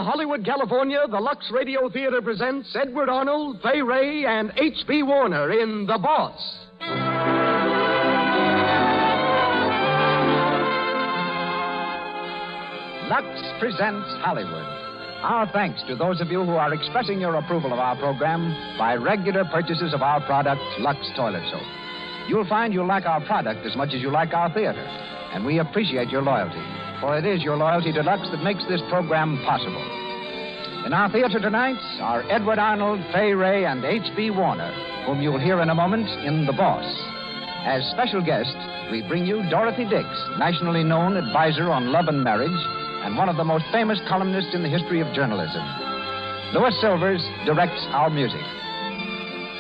Hollywood, California, the Lux Radio Theatre presents Edward Arnold, Fay Wray, and H.B. Warner in The Boss. Lux presents Hollywood. Our thanks to those of you who are expressing your approval of our program by regular purchases of our product, Lux Toilet Soap. You'll find you like our product as much as you like our theater, and we appreciate your loyalty, for it is your loyalty to Lux that makes this program possible. In our theater tonight are Edward Arnold, Fay Wray, and H.B. Warner, whom you'll hear in a moment in The Boss. As special guest, we bring you Dorothy Dix, nationally known advisor on love and marriage, and one of the most famous columnists in the history of journalism. Louis Silvers directs our music.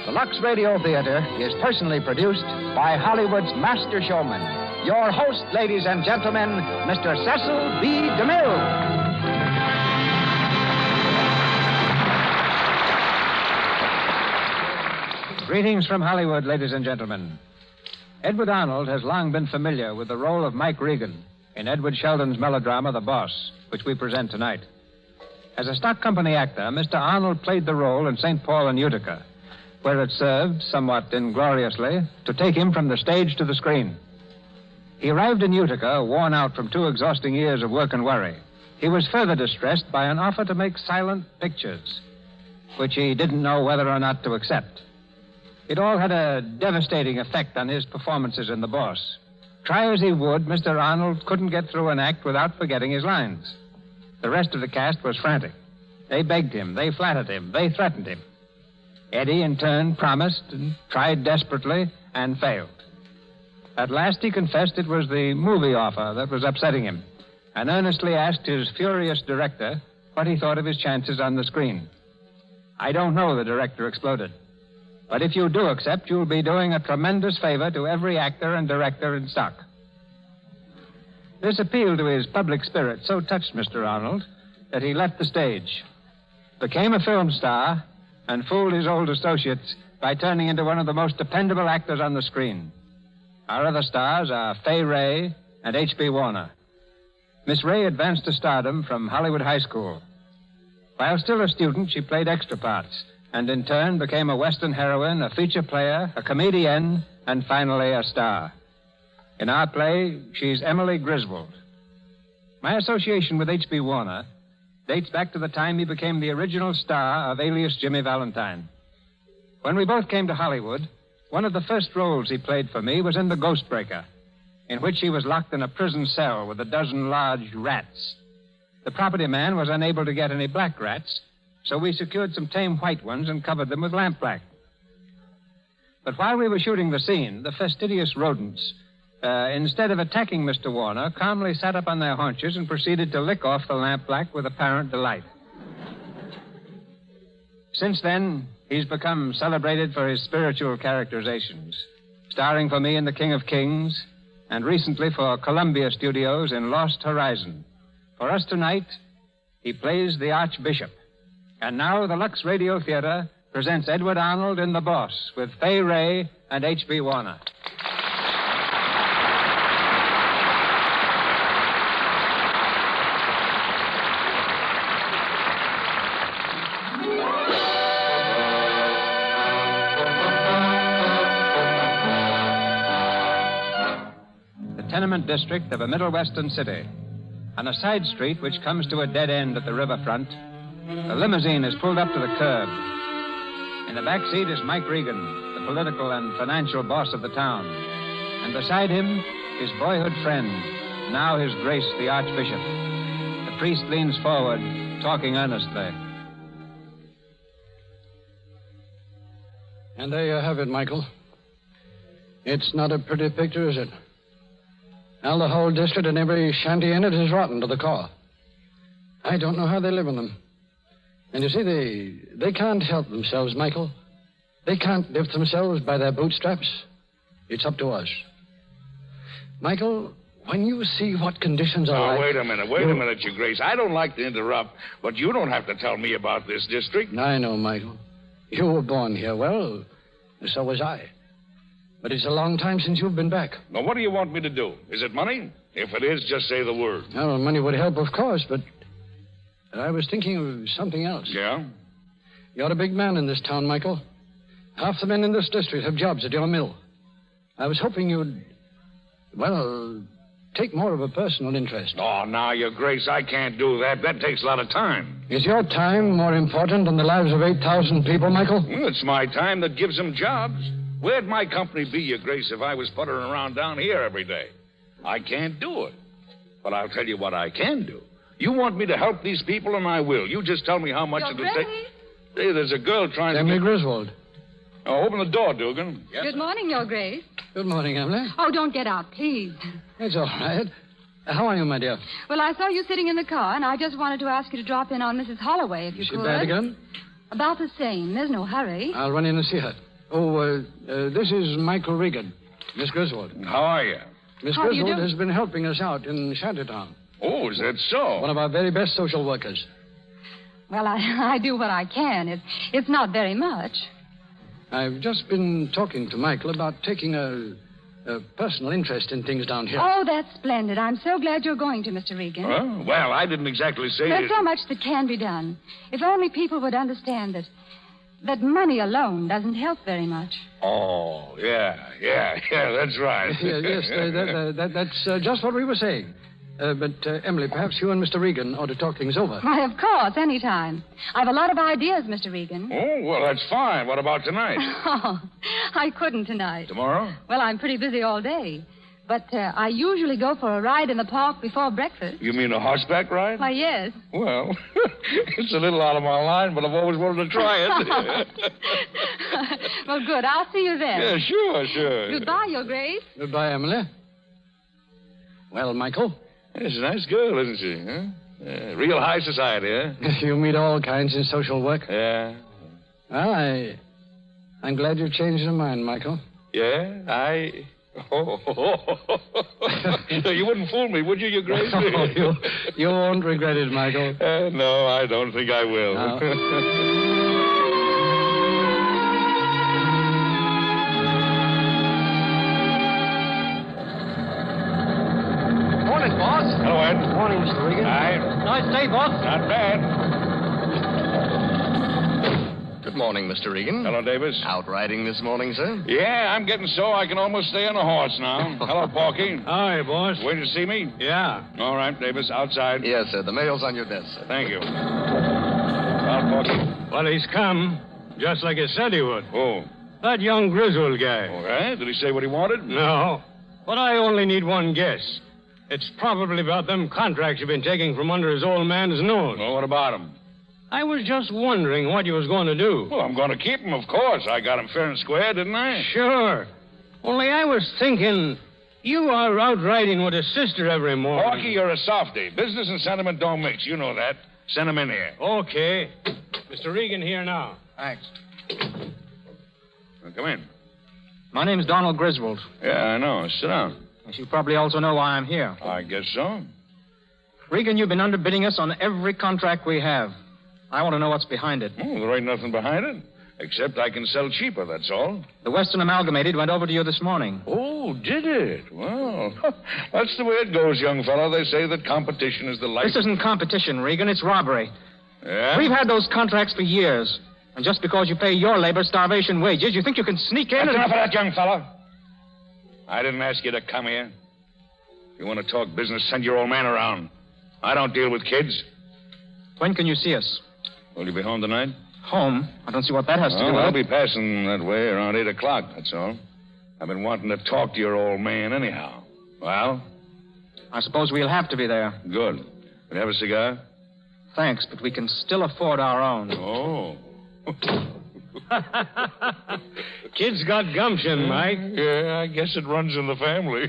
The Lux Radio Theatre is personally produced by Hollywood's master showman, your host, ladies and gentlemen, Mr. Cecil B. DeMille. Greetings from Hollywood, ladies and gentlemen. Edward Arnold has long been familiar with the role of Mike Regan in Edward Sheldon's melodrama, The Boss, which we present tonight. As a stock company actor, Mr. Arnold played the role in St. Paul and Utica, where it served, somewhat ingloriously, to take him from the stage to the screen. He arrived in Utica, worn out from 2 exhausting years of work and worry. He was further distressed by an offer to make silent pictures, which he didn't know whether or not to accept. It all had a devastating effect on his performances in The Boss. Try as he would, Mr. Arnold couldn't get through an act without forgetting his lines. The rest of the cast was frantic. They begged him, they flattered him, they threatened him. Eddie, in turn, promised and tried desperately and failed. At last he confessed it was the movie offer that was upsetting him, and earnestly asked his furious director what he thought of his chances on the screen. "I don't know," the director exploded. "But if you do accept, you'll be doing a tremendous favor to every actor and director in stock." This appeal to his public spirit so touched Mr. Arnold that he left the stage, became a film star, and fooled his old associates by turning into one of the most dependable actors on the screen. Our other stars are Fay Wray and H.B. Warner. Miss Wray advanced to stardom from Hollywood High School. While still a student, she played extra parts, and in turn became a Western heroine, a feature player, a comedienne, and finally a star. In our play, she's Emily Griswold. My association with H.B. Warner dates back to the time he became the original star of Alias Jimmy Valentine. When we both came to Hollywood, one of the first roles he played for me was in The Ghostbreaker, in which he was locked in a prison cell with 12 large rats. The property man was unable to get any black rats, so we secured some tame white ones and covered them with lampblack. But while we were shooting the scene, the fastidious rodents, instead of attacking Mr. Warner, calmly sat up on their haunches and proceeded to lick off the lampblack with apparent delight. Since then, he's become celebrated for his spiritual characterizations, starring for me in The King of Kings, and recently for Columbia Studios in Lost Horizon. For us tonight, he plays the Archbishop. And now the Lux Radio Theatre presents Edward Arnold in The Boss with Fay Wray and H.B. Warner. The tenement district of a Middle Western city. On a side street which comes to a dead end at the riverfront, a limousine is pulled up to the curb. In the back seat is Mike Regan, the political and financial boss of the town. And beside him, his boyhood friend, now his Grace the Archbishop. The priest leans forward, talking earnestly. And there you have it, Michael. It's not a pretty picture, is it? Now the whole district and every shanty in it is rotten to the core. I don't know how they live in them. And you see, they can't help themselves, Michael. They can't lift themselves by their bootstraps. It's up to us. Michael, when you see what conditions are like... Wait a minute, Your Grace. I don't like to interrupt, but you don't have to tell me about this district. I know, Michael. You were born here. Well, so was I. But it's a long time since you've been back. Now, what do you want me to do? Is it money? If it is, just say the word. Well, money would help, of course, but I was thinking of something else. Yeah? You're a big man in this town, Michael. Half the men in this district have jobs at your mill. I was hoping you'd, take more of a personal interest. Oh, now, Your Grace, I can't do that. That takes a lot of time. Is your time more important than the lives of 8,000 people, Michael? Well, it's my time that gives them jobs. Where'd my company be, Your Grace, if I was puttering around down here every day? I can't do it. But I'll tell you what I can do. You want me to help these people, and I will. You just tell me how much it'll take. Hey, there's a girl trying Emily Griswold. Oh, open the door, Dugan. Yes, Good morning, Your Grace. Good morning, Emily. Oh, don't get out, please. It's all right. How are you, my dear? Well, I saw you sitting in the car, and I just wanted to ask you to drop in on Mrs. Holloway, if you Is she could. bad again? About the same. There's no hurry. I'll run in and see her. Oh, this is Michael Regan. Miss Griswold. How are you? Miss How do you Griswold do? has been helping us out in Shantytown. Oh, is that so? One of our very best social workers. Well, I do what I can. It's not very much. I've just been talking to Michael about taking a personal interest in things down here. Oh, that's splendid. I'm so glad you're going to, Mr. Regan. Huh? Well, I didn't exactly say There's it. so much that can be done. If only people would understand that money alone doesn't help very much. Oh, yeah, that's right. Yes, that's just what we were saying. But, Emily, perhaps you and Mr. Regan ought to talk things over. Why, of course, anytime. I've a lot of ideas, Mr. Regan. Oh, well, that's fine. What about tonight? Oh, I couldn't tonight. Tomorrow? Well, I'm pretty busy all day. But I usually go for a ride in the park before breakfast. You mean a horseback ride? Why, yes. Well, it's a little out of my line, but I've always wanted to try it. Well, good. I'll see you then. Yeah, sure. Goodbye, Your Grace. Goodbye, Emily. Well, Michael? She's a nice girl, isn't she? Huh? Real high society, huh? You meet all kinds in social work. Yeah. Well, I'm glad you changed your mind, Michael. Yeah, You wouldn't fool me, would you, Your Grace? Oh, you won't regret it, Michael. No, I don't think I will. No. Morning, boss. Hello, Ed. Morning, Mr. Regan. Nice day, boss. Not bad. Good morning, Mr. Regan. Hello, Davis. Out riding this morning, sir? Yeah, I'm getting so I can almost stay on a horse now. Hello, Porky. Hi, boss. Waiting to see me? Yeah. All right, Davis, outside. Yes, sir. The mail's on your desk, sir. Thank you. Well, Porky. Well, he's come, just like he said he would. Oh, That young Griswold guy. all right. Did he say what he wanted? No, but I only need one guess. It's probably about them contracts you've been taking from under his old man's nose. Well, what about him? I was just wondering what you was going to do. Well, I'm going to keep him, of course. I got him fair and square, didn't I? Sure. Only I was thinking, you are out riding with his sister every morning. Porky, you're a softy. Business and sentiment don't mix. You know that. Send him in here. Okay. Mr. Regan here now. Thanks. Well, come in. My name's Donald Griswold. Yeah, I know. Sit down. As you probably also know why I'm here. I guess so. Regan, you've been underbidding us on every contract we have. I want to know what's behind it. Oh, there ain't nothing behind it. Except I can sell cheaper, that's all. The Western Amalgamated went over to you this morning. Oh, did it? Well, that's the way it goes, young fellow. They say that competition is the life. This isn't competition, Regan. It's robbery. Yeah? We've had those contracts for years. And just because you pay your labor starvation wages, you think you can sneak in That's and... enough of that, young fellow. I didn't ask you to come here. If you want to talk business, send your old man around. I don't deal with kids. When can you see us? Will you be home tonight? Home? I don't see what that has to do with I'll it. be passing that way around 8 o'clock, that's all. I've been wanting to talk to your old man anyhow. Well? I suppose we'll have to be there. Good. Will you have a cigar? Thanks, but we can still afford our own. Oh. Kid's got gumption, Mike. Yeah, I guess it runs in the family.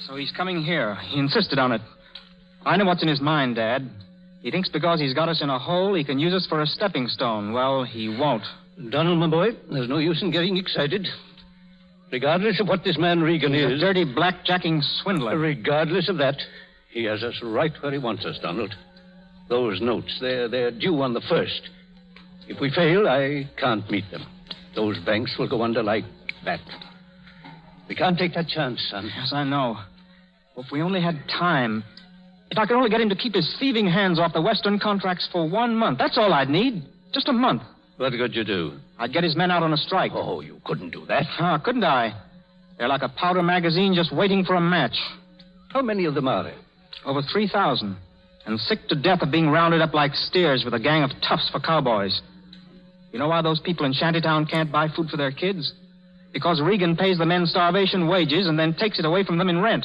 So he's coming here. He insisted on it. I know what's in his mind, Dad. He thinks because he's got us in a hole, he can use us for a stepping stone. Well, he won't. Donald, my boy, there's no use in getting excited. Regardless of what this man Regan He's a is... dirty, blackjacking swindler. Regardless of that, he has us right where he wants us, Donald. Those notes, they're due on the 1st. If we fail, I can't meet them. Those banks will go under like back. We can't take that chance, son. Yes, I know. If we only had time. If I could only get him to keep his thieving hands off the Western contracts for 1 month. That's all I'd need. Just a month. What could you do? I'd get his men out on a strike. Oh, you couldn't do that. Couldn't I? They're like a powder magazine just waiting for a match. How many of them are there? Over 3,000. And sick to death of being rounded up like steers with a gang of toughs for cowboys. You know why those people in Shantytown can't buy food for their kids? Because Regan pays the men starvation wages and then takes it away from them in rent.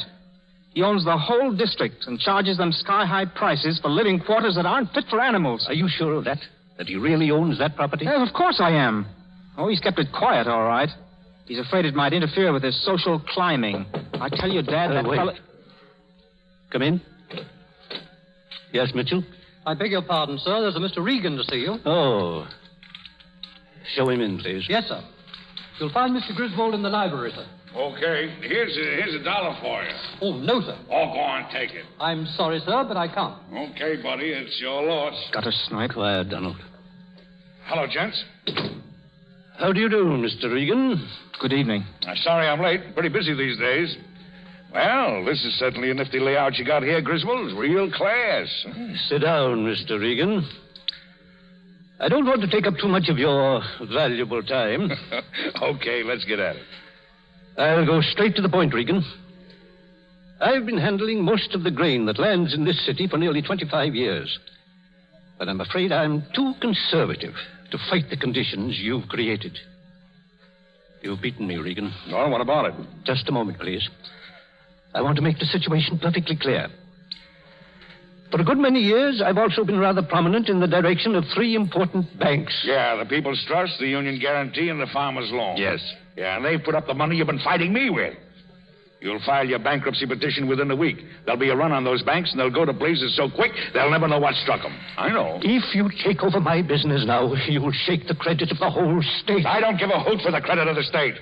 He owns the whole district and charges them sky-high prices for living quarters that aren't fit for animals. Are you sure of that? That he really owns that property? Yes, of course I am. Oh, he's kept it quiet, all right. He's afraid it might interfere with his social climbing. I tell you, Dad, that wait. fella... Come in. Yes, Mitchell? I beg your pardon, sir. There's a Mr. Regan to see you. Oh. Show him in, please. Yes, sir. You'll find Mr. Griswold in the library, sir. Okay, here's $1 for you. Oh, no, sir. Oh, go on, take it. I'm sorry, sir, but I can't. Okay, buddy, it's your loss. Got a snipe. Quiet, Donald. Hello, gents. How do you do, Mr. Regan? Good evening. Sorry I'm late. Pretty busy these days. Well, this is certainly a nifty layout you got here, Griswold. Real class. Sit down, Mr. Regan. I don't want to take up too much of your valuable time. Okay, let's get at it. I'll go straight to the point, Regan. I've been handling most of the grain that lands in this city for nearly 25 years. But I'm afraid I'm too conservative to fight the conditions you've created. You've beaten me, Regan. Well, what about it? Just a moment, please. I want to make the situation perfectly clear. For a good many years, I've also been rather prominent in the direction of 3 important banks. Yeah, the People's Trust, the Union Guarantee, and the Farmers' Loan. Yes. Yeah, and they've put up the money you've been fighting me with. You'll file your bankruptcy petition within a week. There'll be a run on those banks, and they'll go to blazes so quick, they'll never know what struck them. I know. If you take over my business now, you'll shake the credit of the whole state. I don't give a hoot for the credit of the state.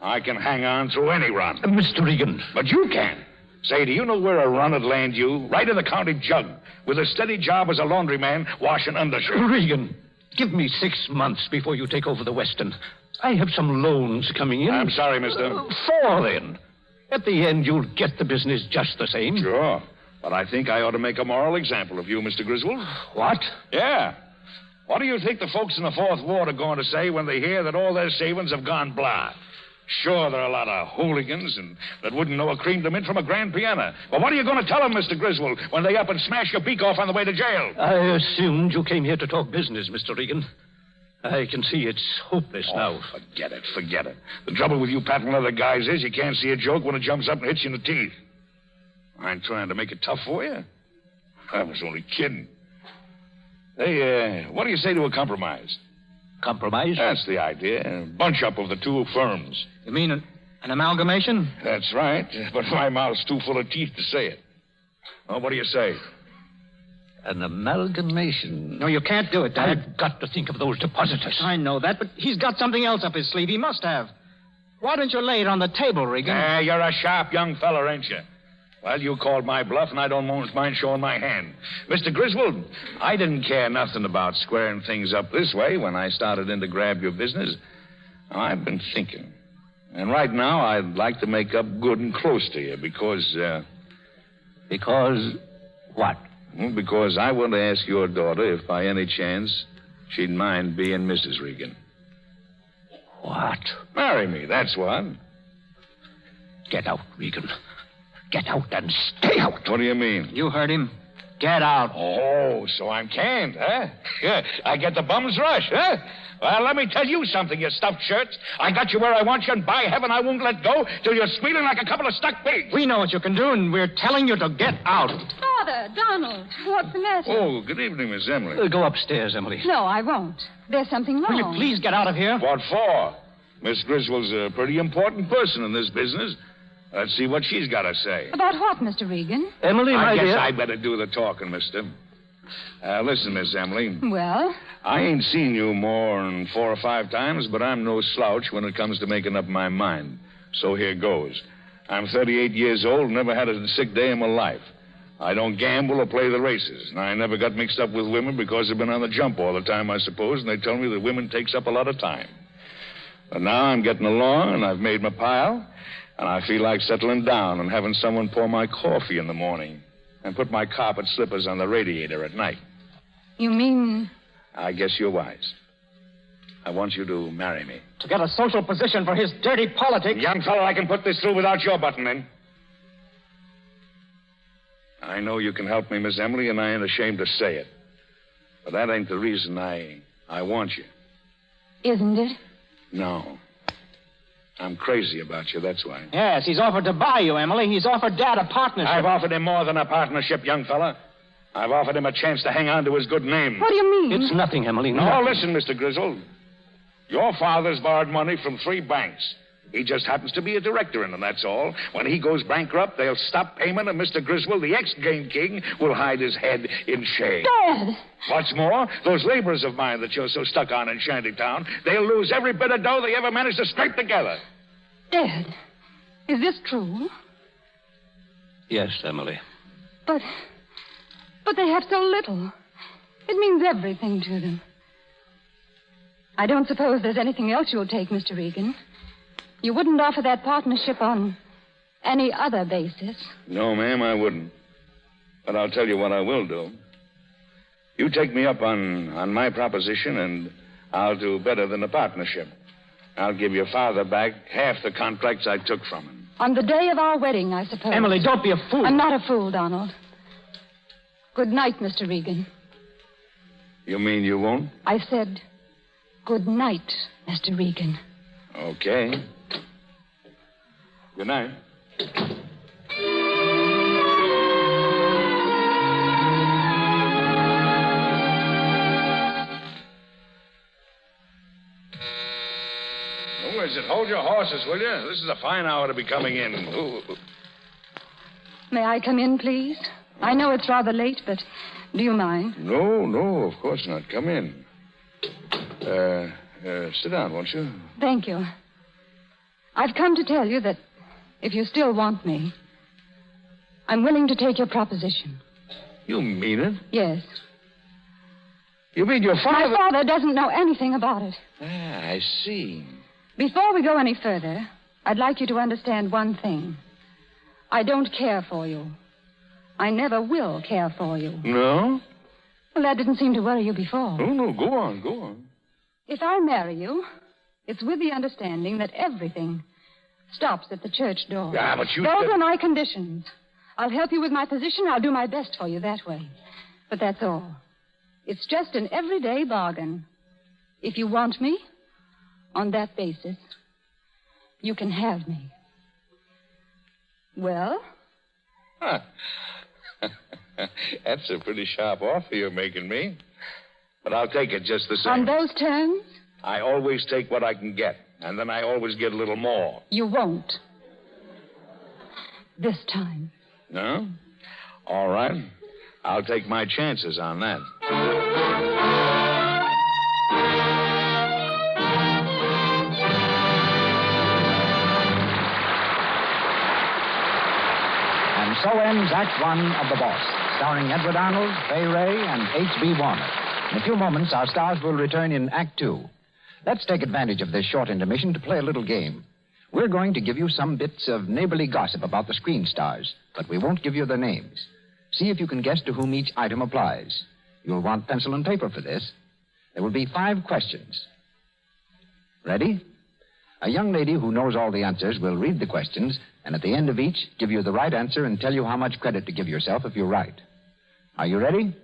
I can hang on through any run. Mr. Regan. But you can. Say, do you know where a run would land you? Right in the county jug, with a steady job as a laundryman washing undershirts. Regan, give me 6 months before you take over the Western. I have some loans coming in. I'm sorry, mister. 4, then. At the end, you'll get the business just the same. Sure. But I think I ought to make a moral example of you, Mr. Griswold. What? Yeah. What do you think the folks in the Fourth Ward are going to say when they hear that all their savings have gone blah? Sure, there are a lot of hooligans and that wouldn't know a cream to mint from a grand piano. But what are you going to tell them, Mr. Griswold, when they up and smash your beak off on the way to jail? I assumed you came here to talk business, Mr. Regan. I can see it's hopeless now. Forget it. The trouble with you patent leather guys is you can't see a joke when it jumps up and hits you in the teeth. I ain't trying to make it tough for you. I was only kidding. Hey, what do you say to a compromise? Compromise? That's the idea. Bunch up of the 2 firms. You mean an amalgamation? That's right, but my mouth's too full of teeth to say it. Well, what do you say? An amalgamation. No, you can't do it, Dad. I've got to think of those depositors. I know that, but he's got something else up his sleeve. He must have. Why don't you lay it on the table, Regan? You're a sharp young feller, ain't you? Well, you called my bluff, and I don't mind showing my hand. Mr. Griswold, I didn't care nothing about squaring things up this way when I started in to grab your business. I've been thinking. And right now, I'd like to make up good and close to you because, Because what? Well, because I want to ask your daughter if by any chance she'd mind being Mrs. Regan. What? Marry me, that's what. Get out, Regan. Get out and stay out. What do you mean? You heard him. Get out. Oh, so I'm canned, huh? Yeah, I get the bum's rush, huh? Well, let me tell you something, you stuffed shirts. I got you where I want you, and by heaven, I won't let go till you're squealing like a couple of stuck pigs. We know what you can do, and we're telling you to get out. Father, Donald, what's the matter? Oh, good evening, Miss Emily. Go upstairs, Emily. No, I won't. There's something wrong. Will you please get out of here? What for? Miss Griswold's a pretty important person in this business. Let's see what she's got to say. About what, Mr. Regan? Emily, my I guess dear. I better do the talking, mister. Listen, Miss Emily. Well? I ain't seen you more than 4 or 5 times, but I'm no slouch when it comes to making up my mind. So here goes. I'm 38 years old and never had a sick day in my life. I don't gamble or play the races, and I never got mixed up with women because I've been on the jump all the time, I suppose, and they tell me that women takes up a lot of time. But now I'm getting along, and I've made my pile, and I feel like settling down and having someone pour my coffee in the morning and put my carpet slippers on the radiator at night. You mean... I guess you're wise. I want you to marry me. To get a social position for his dirty politics. Young fellow, I can put this through without your button in. I know you can help me, Miss Emily, and I ain't ashamed to say it. But that ain't the reason I want you. Isn't it? No. I'm crazy about you, that's why. Yes, he's offered to buy you, Emily. He's offered Dad a partnership. I've offered him more than a partnership, young fella. I've offered him a chance to hang on to his good name. What do you mean? It's nothing, Emily. No, nothing. listen, Mr. Griswold. Your father's borrowed money from 3 banks. He just happens to be a director in them, that's all. When he goes bankrupt, they'll stop payment, and Mr. Griswold, the ex-game king, will hide his head in shame. Dad! What's more, those laborers of mine that you're so stuck on in Shantytown, they'll lose every bit of dough they ever managed to scrape together. Dad, is this true? Yes, Emily. But they have so little. It means everything to them. I don't suppose there's anything else you'll take, Mr. Regan. You wouldn't offer that partnership on any other basis. No, ma'am, I wouldn't. But I'll tell you what I will do. You take me up on my proposition, and I'll do better than a partnership. I'll give your father back half the contracts I took from him. On the day of our wedding, I suppose. Emily, don't be a fool. I'm not a fool, Donald. Good night, Mr. Regan. You mean you won't? I said good night, Mr. Regan. Okay. Good night. Who is it? Hold your horses, will you? This is a fine hour to be coming in. Ooh. May I come in, please? I know it's rather late, but do you mind? No, of course not. Come in. Sit down, won't you? Thank you. I've come to tell you that if you still want me, I'm willing to take your proposition. You mean it? Yes. You mean your father... My father doesn't know anything about it. I see. Before we go any further, I'd like you to understand one thing. I don't care for you. I never will care for you. No? Well, that didn't seem to worry you before. Oh, no, go on. If I marry you, it's with the understanding that everything stops at the church door. Yeah, but you... Those are my conditions. I'll help you with my position. I'll do my best for you that way. But that's all. It's just an everyday bargain. If you want me, on that basis, you can have me. Well? Huh. That's a pretty sharp offer you're making me. But I'll take it just the same. On those terms? I always take what I can get, and then I always get a little more. You won't. This time. No? All right. I'll take my chances on that. And so ends Act One of The Boss, starring Edward Arnold, Wray, and H.B. Warner. In a few moments, our stars will return in Act Two. Let's take advantage of this short intermission to play a little game. We're going to give you some bits of neighborly gossip about the screen stars, but we won't give you their names. See if you can guess to whom each item applies. You'll want pencil and paper for this. There will be 5 questions. Ready? A young lady who knows all the answers will read the questions, and at the end of each, give you the right answer and tell you how much credit to give yourself if you're right. Are you ready?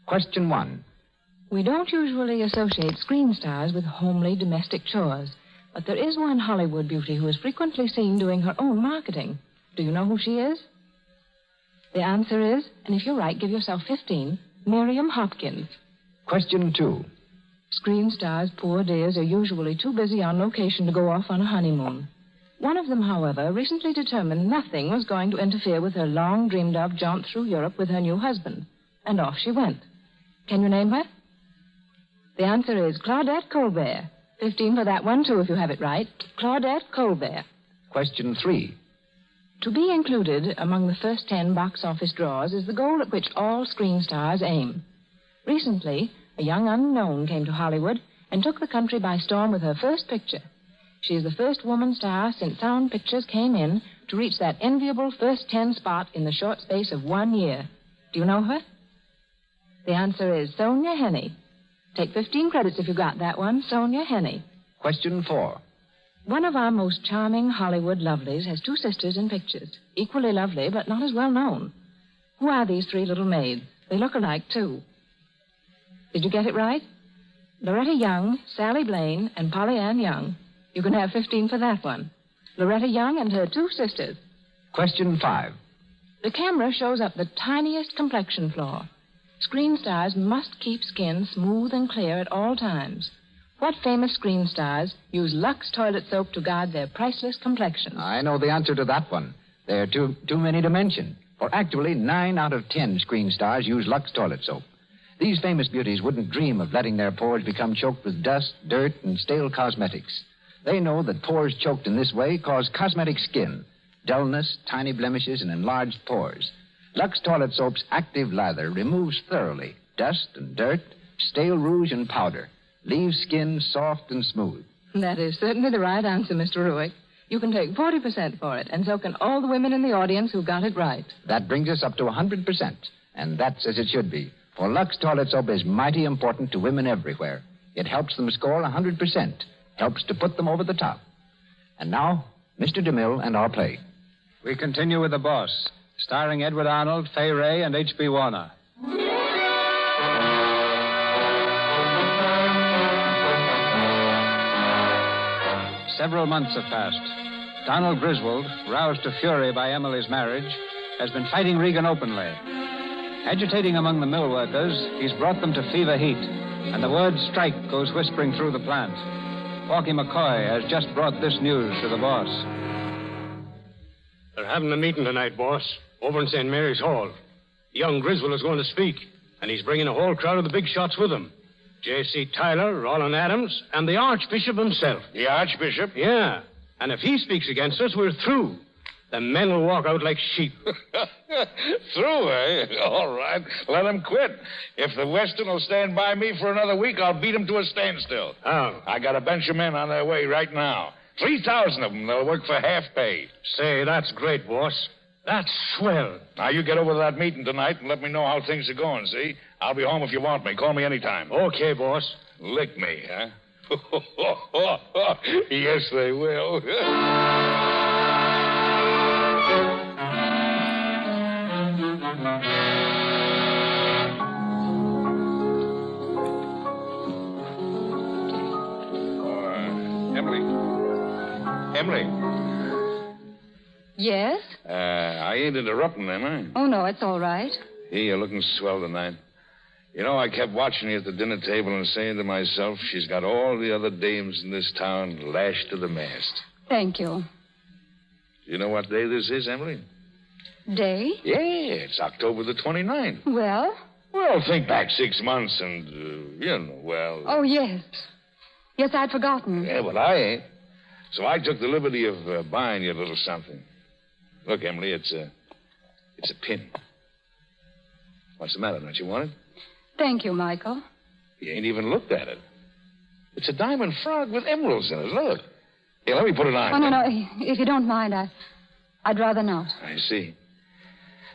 Question 1. We don't usually associate screen stars with homely domestic chores, but there is one Hollywood beauty who is frequently seen doing her own marketing. Do you know who she is? The answer is, and if you're right, give yourself 15, Miriam Hopkins. Question 2. Screen stars, poor dears, are usually too busy on location to go off on a honeymoon. One of them, however, recently determined nothing was going to interfere with her long-dreamed-of jaunt through Europe with her new husband. And off she went. Can you name her? The answer is Claudette Colbert. 15 for that one, too, if you have it right. Claudette Colbert. Question 3. To be included among the first 10 box office draws is the goal at which all screen stars aim. Recently, a young unknown came to Hollywood and took the country by storm with her first picture. She is the first woman star since sound pictures came in to reach that enviable first 10 spot in the short space of 1 year. Do you know her? The answer is Sonia Henney. Take 15 credits if you got that one. Sonia Henney. Question 4. One of our most charming Hollywood lovelies has 2 sisters in pictures. Equally lovely, but not as well known. Who are these 3 little maids? They look alike, too. Did you get it right? Loretta Young, Sally Blaine, and Polly Ann Young. You can have 15 for that one. Loretta Young and her 2 sisters. Question 5. The camera shows up the tiniest complexion flaw. Screen stars must keep skin smooth and clear at all times. What famous screen stars use Lux toilet soap to guard their priceless complexions? I know the answer to that one. There are too many to mention. For actually, 9 out of 10 screen stars use Lux toilet soap. These famous beauties wouldn't dream of letting their pores become choked with dust, dirt, and stale cosmetics. They know that pores choked in this way cause cosmetic skin, dullness, tiny blemishes, and enlarged pores. Lux toilet soap's active lather removes thoroughly dust and dirt, stale rouge and powder, leaves skin soft and smooth. That is certainly the right answer, Mr. Ruick. You can take 40% for it, and so can all the women in the audience who got it right. That brings us up to 100%, and that's as it should be. For Lux toilet soap is mighty important to women everywhere. It helps them score 100%, helps to put them over the top. And now, Mr. DeMille and our play. We continue with The Boss, starring Edward Arnold, Fay Wray, and H.B. Warner. Several months have passed. Donald Griswold, roused to fury by Emily's marriage, has been fighting Regan openly. Agitating among the mill workers, he's brought them to fever heat, and the word strike goes whispering through the plant. Porky McCoy has just brought this news to the boss. They're having a meeting tonight, boss, over in St. Mary's Hall. Young Griswold is going to speak, and he's bringing a whole crowd of the big shots with him. J.C. Tyler, Roland Adams, and the Archbishop himself. The Archbishop? Yeah. And if he speaks against us, we're through. The men will walk out like sheep. Through, eh? All right. Let him quit. If the Western will stand by me for another week, I'll beat him to a standstill. How? I got a bunch of men on their way right now. 3,000 of them. They'll work for half pay. Say, that's great, boss. That's swell. Now, you get over to that meeting tonight and let me know how things are going, see? I'll be home if you want me. Call me anytime. Okay, boss. Lick me, huh? Yes, they will. Emily. Yes? I ain't interrupting them, am I? Oh, no, it's all right. Hey, you're looking swell tonight. You know, I kept watching you at the dinner table and saying to myself, she's got all the other dames in this town lashed to the mast. Thank you. You know what day this is, Emily? Day? Yeah, it's October the 29th. Well? Well, think back 6 months and, well... Oh, yes. Yes, I'd forgotten. Yeah, well, I ain't. So I took the liberty of buying you a little something. Look, Emily, it's a pin. What's the matter? Don't you want it? Thank you, Michael. You ain't even looked at it. It's a diamond frog with emeralds in it. Look. Here, let me put it on. Oh, no. If you don't mind, I'd rather not. I see.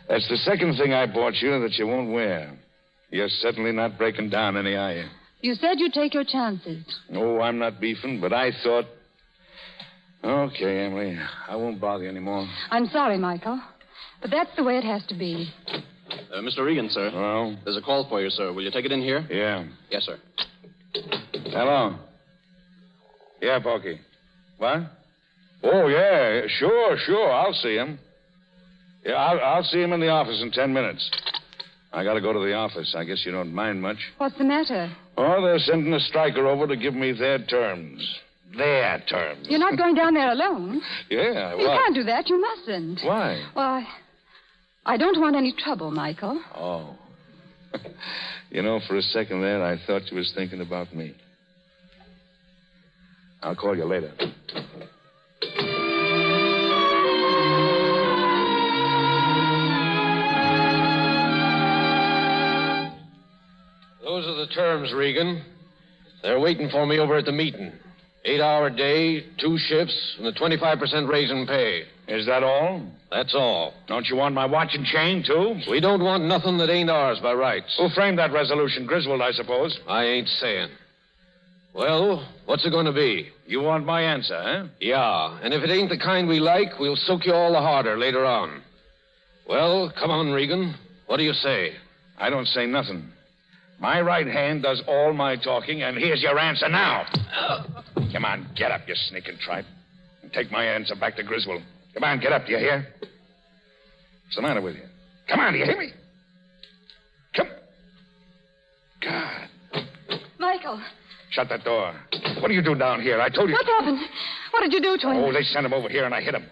That's the second thing I bought you that you won't wear. You're certainly not breaking down any, are you? You said you'd take your chances. Oh, I'm not beefing, but I thought... Okay, Emily. I won't bother you anymore. I'm sorry, Michael, but that's the way it has to be. Mr. Regan, sir. Well? There's a call for you, sir. Will you take it in here? Yeah. Yes, sir. Hello. Yeah, Porky. What? Oh, yeah. Sure. I'll see him. Yeah, I'll see him in the office in 10 minutes. I got to go to the office. I guess you don't mind much. What's the matter? Oh, they're sending a striker over to give me their terms. Their terms. You're not going down there alone. Yeah, You can't do that. You mustn't. Why? Well, I don't want any trouble, Michael. Oh. You know, for a second there, I thought you was thinking about me. I'll call you later. Those are the terms, Regan. They're waiting for me over at the meeting. 8-hour day, 2 shifts, and a 25% raise in pay. Is that all? That's all. Don't you want my watch and chain, too? We don't want nothing that ain't ours by rights. Who framed that resolution? Griswold, I suppose. I ain't saying. Well, what's it going to be? You want my answer, huh? Yeah, and if it ain't the kind we like, we'll soak you all the harder later on. Well, come on, Regan. What do you say? I don't say nothing. My right hand does all my talking, and here's your answer now. Come on, get up, you sneaking tripe. And take my answer back to Griswold. Come on, get up, do you hear? What's the matter with you? Come on, do you hear me? Come. God. Michael. Shut that door. What do you do down here? I told you. What happened? What did you do to him? Oh, they sent him over here, and I hit him.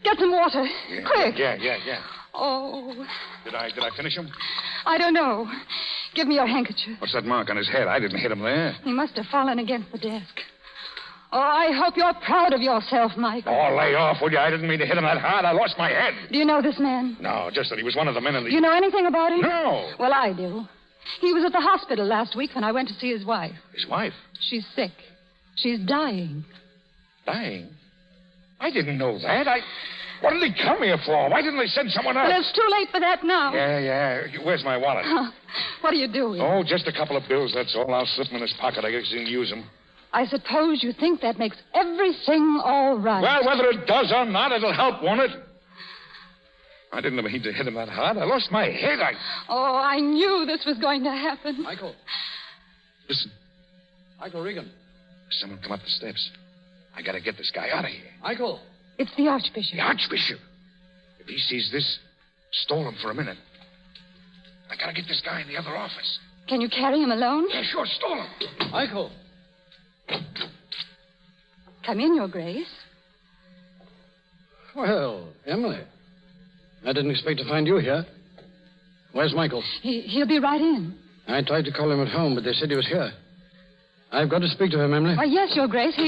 Get some water. Yeah, Quick. Yeah. Oh. Did I finish him? I don't know. Give me your handkerchief. What's that mark on his head? I didn't hit him there. He must have fallen against the desk. Oh, I hope you're proud of yourself, Michael. Oh, lay off, will you? I didn't mean to hit him that hard. I lost my head. Do you know this man? No, just that he was one of the men in the... Do you know anything about him? No. Well, I do. He was at the hospital last week when I went to see his wife. His wife? She's sick. She's dying. Dying? I didn't know that. What did he come here for? Why didn't they send someone else? Well, it's too late for that now. Yeah. Where's my wallet? What are you doing? Oh, just a couple of bills, that's all. I'll slip them in his pocket. I guess he didn't use them. I suppose you think that makes everything all right. Well, whether it does or not, it'll help, won't it? I didn't mean to hit him that hard. I lost my head. Oh, I knew this was going to happen. Michael. Listen. Michael Regan. Someone come up the steps. I gotta get this guy out of here. Michael. It's the Archbishop. The Archbishop? If he sees this, stall him for a minute. I gotta get this guy in the other office. Can you carry him alone? Yeah, sure, stall him. Michael. Come in, Your Grace. Well, Emily. I didn't expect to find you here. Where's Michael? He'll be right in. I tried to call him at home, but they said he was here. I've got to speak to him, Emily. Oh, yes, Your Grace.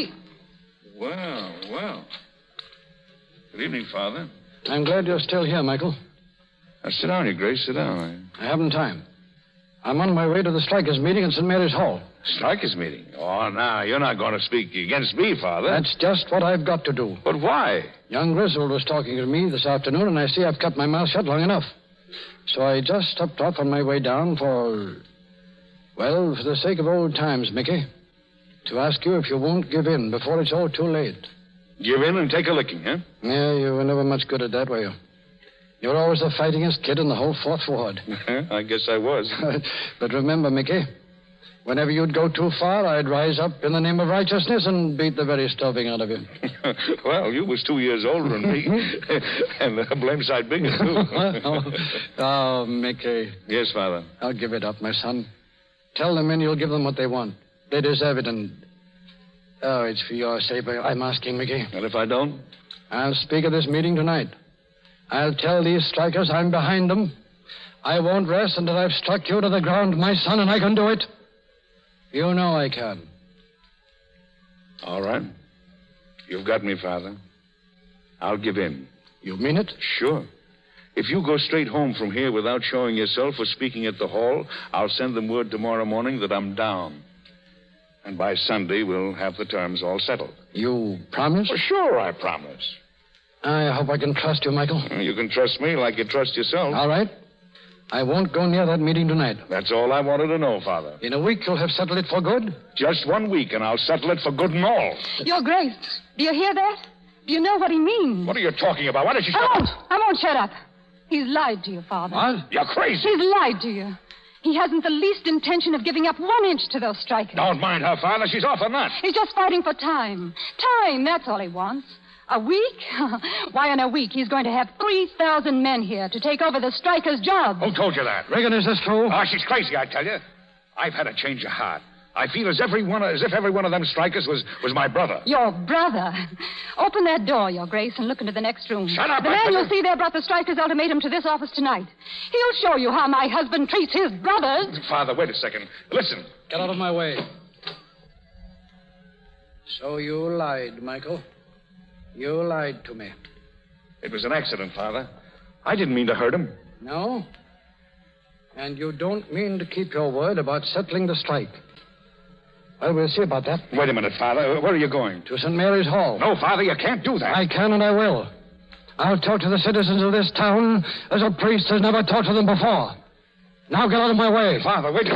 Well. Good evening, Father. I'm glad you're still here, Michael. Now, sit down, Your Grace. Sit down. I haven't time. I'm on my way to the strikers' meeting in St. Mary's Hall. Strikers' meeting? Oh, now, you're not going to speak against me, Father. That's just what I've got to do. But why? Young Griswold was talking to me this afternoon, and I see I've kept my mouth shut long enough. So I just stopped off on my way down for the sake of old times, Mickey, to ask you if you won't give in before it's all too late. Give in and take a licking, huh? Yeah, you were never much good at that, were you? You were always the fightingest kid in the whole Fourth Ward. I guess I was. But remember, Mickey, whenever you'd go too far, I'd rise up in the name of righteousness and beat the very stuffing out of you. Well, you was 2 years older than me. And the blame side bigger, too. Oh, Mickey. Yes, Father. I'll give it up, my son. Tell the men you'll give them what they want. They deserve it, and... Oh, it's for your sake I'm asking, Mickey. And if I don't? I'll speak at this meeting tonight. I'll tell these strikers I'm behind them. I won't rest until I've struck you to the ground, my son, and I can do it. You know I can. All right. You've got me, Father. I'll give in. You mean it? Sure. If you go straight home from here without showing yourself or speaking at the hall, I'll send them word tomorrow morning that I'm down. And by Sunday, we'll have the terms all settled. You promise? Well, sure, I promise. I hope I can trust you, Michael. You can trust me like you trust yourself. All right. I won't go near that meeting tonight. That's all I wanted to know, Father. In a week, you'll have settled it for good? Just 1 week, and I'll settle it for good and all. Your Grace, do you hear that? Do you know what he means? What are you talking about? Why don't you shut up? I won't shut up. He's lied to you, Father. What? You're crazy. He's lied to you. He hasn't the least intention of giving up 1 inch to those strikers. Don't mind her, Father. She's off the nut. He's just fighting for time. Time, that's all he wants. A week? Why, in a week, he's going to have 3,000 men here to take over the strikers' jobs. Who told you that? Regan, is this true? Oh, she's crazy, I tell you. I've had a change of heart. I feel as if every one of them strikers was my brother. Your brother? Open that door, Your Grace, and look into the next room. Shut up, The man you'll see there brought the strikers' ultimatum to this office tonight. He'll show you how my husband treats his brothers. Father, wait a second. Listen. Get out of my way. So you lied, Michael. You lied to me. It was an accident, Father. I didn't mean to hurt him. No? And you don't mean to keep your word about settling the strike? Well, we'll see about that. Wait a minute, Father. Where are you going? To St. Mary's Hall. No, Father, you can't do that. I can and I will. I'll talk to the citizens of this town as a priest has never talked to them before. Now get out of my way. Father, wait.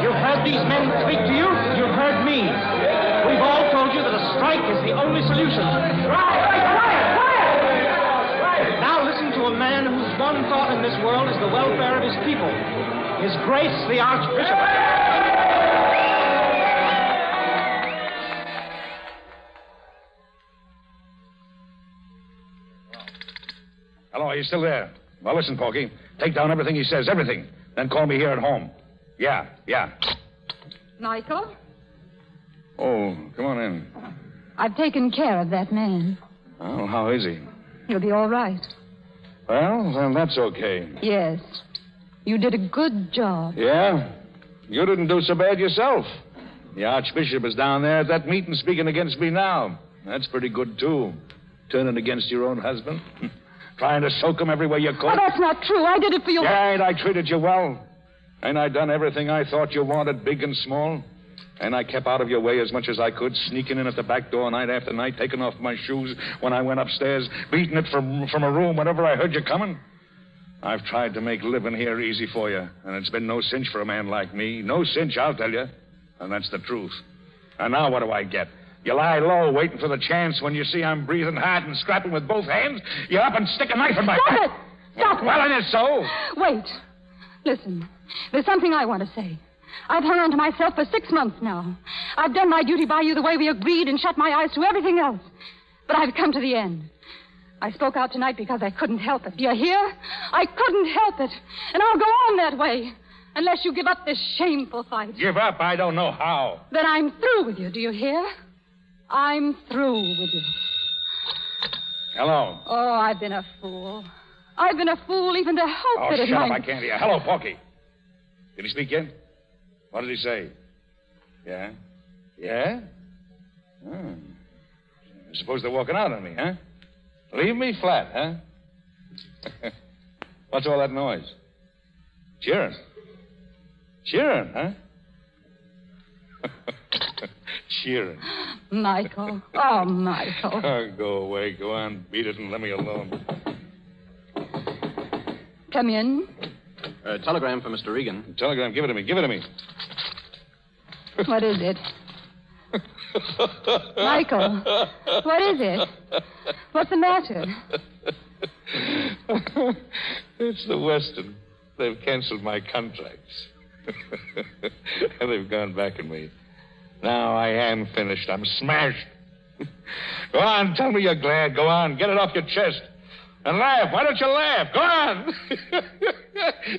You've heard these men speak to you. You've heard me. We've all told you that a strike is the only solution. Quiet! Now listen to a man whose one thought in this world is the welfare of his people. His Grace, the Archbishop. Hello, are you still there? Well, listen, Porky. Take down everything he says, everything. Then call me here at home. Yeah. Michael, Oh, come on in. I've taken care of that man. Oh, how is he? He'll be all right. Well, then that's okay. Yes. You did a good job. Yeah? You didn't do so bad yourself. The Archbishop is down there at that meeting speaking against me now. That's pretty good, too. Turning against your own husband. Trying to soak him every way you could. Oh, that's not true. I did it for you. Yeah, and I treated you well. And I done everything I thought you wanted, big and small. And I kept out of your way as much as I could, sneaking in at the back door night after night, taking off my shoes when I went upstairs, beating it from a room whenever I heard you coming. I've tried to make living here easy for you, and it's been no cinch for a man like me. No cinch, I'll tell you. And that's the truth. And now what do I get? You lie low, waiting for the chance. When you see I'm breathing hard and scrapping with both hands, you up and stick a knife in my back. Stop it! Well, and it's so. Wait. Listen, there's something I want to say. I've hung on to myself for 6 months now. I've done my duty by you the way we agreed and shut my eyes to everything else. But I've come to the end. I spoke out tonight because I couldn't help it. Do you hear? I couldn't help it. And I'll go on that way. Unless you give up this shameful fight. Give up? I don't know how. Then I'm through with you, do you hear? I'm through with you. Hello. Oh, I've been a fool. I've been a fool even to hope that it shut might... up, I can't hear. Hello, Porky. Did he speak yet? What did he say? Yeah? Yeah? Oh. I suppose they're walking out on me, huh? Leave me flat, huh? What's all that noise? Cheering. Cheering, huh? Cheering. Michael. Oh, Michael. Oh, go away. Go on. Beat it and let me alone. Come in. Telegram for Mr. Regan. Telegram. Give it to me. Give it to me. What is it? Michael, what is it? What's the matter? It's the Western. They've canceled my contracts. And they've gone back on me. Now I am finished. I'm smashed. Go on, tell me you're glad. Go on, get it off your chest. And laugh. Why don't you laugh? Go on.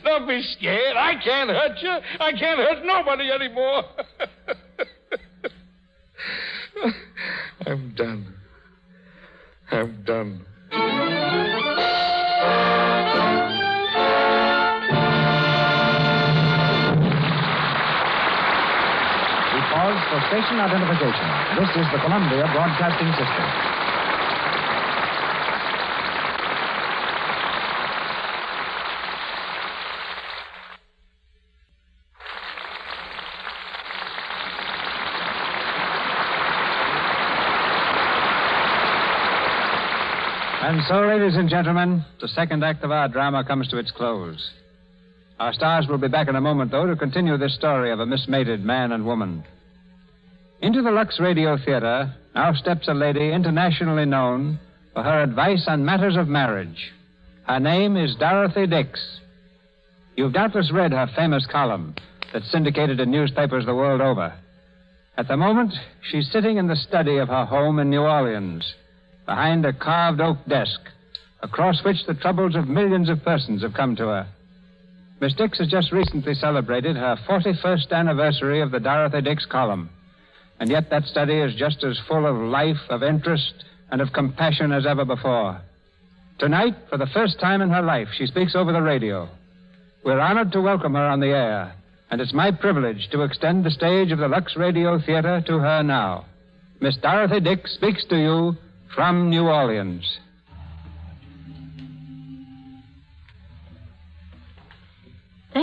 Don't be scared. I can't hurt you. I can't hurt nobody anymore. I'm done. I'm done. We pause for station identification. This is the Columbia Broadcasting System. And so, ladies and gentlemen, the second act of our drama comes to its close. Our stars will be back in a moment, though, to continue this story of a mismated man and woman. Into the Lux Radio Theatre now steps a lady internationally known for her advice on matters of marriage. Her name is Dorothy Dix. You've doubtless read her famous column that's syndicated in newspapers the world over. At the moment, she's sitting in the study of her home in New Orleans, behind a carved oak desk, across which the troubles of millions of persons have come to her. Miss Dix has just recently celebrated her 41st anniversary of the Dorothy Dix column, and yet that study is just as full of life, of interest, and of compassion as ever before. Tonight, for the first time in her life, she speaks over the radio. We're honored to welcome her on the air, and it's my privilege to extend the stage of the Lux Radio Theatre to her now. Miss Dorothy Dix speaks to you from New Orleans.